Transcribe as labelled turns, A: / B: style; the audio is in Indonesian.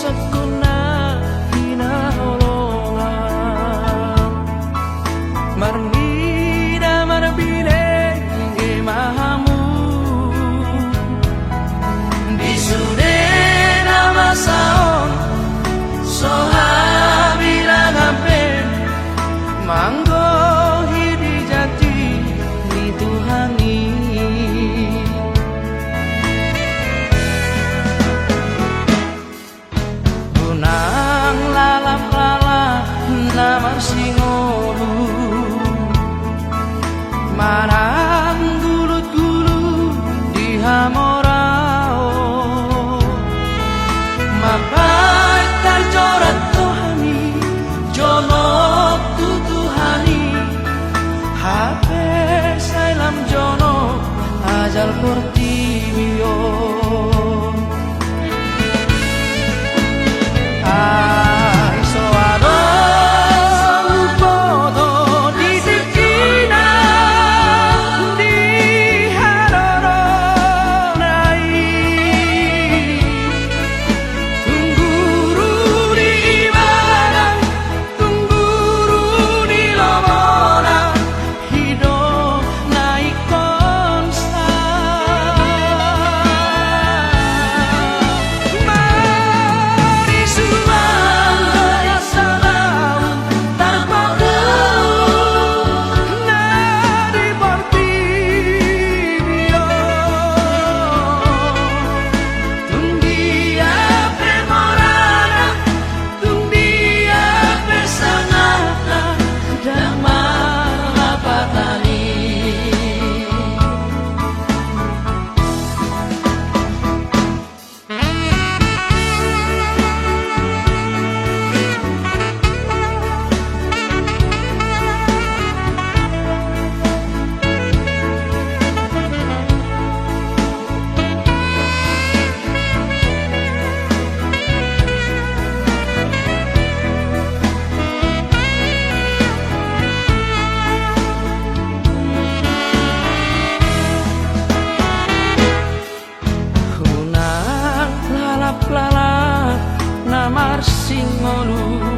A: sakuna hinaholola marnida marbile ge mahamu disudena masaon sohabila ngape manggo hidi jati ni Tuhani gunang lalap lalap nama singolu marang gulut gulut di hamorao makai tarjorat Tuhani jonok tu Tuhani hape sailam jonok ajal portibio ai soado podo di sikina di haroro nai tungguru di ibadah tungguru di lomona hidup naik konstan mari sulang gaya salam tanpa nadi portibio tundia premorana tundia pesangata damar patani kunang lalap lalap namar singolu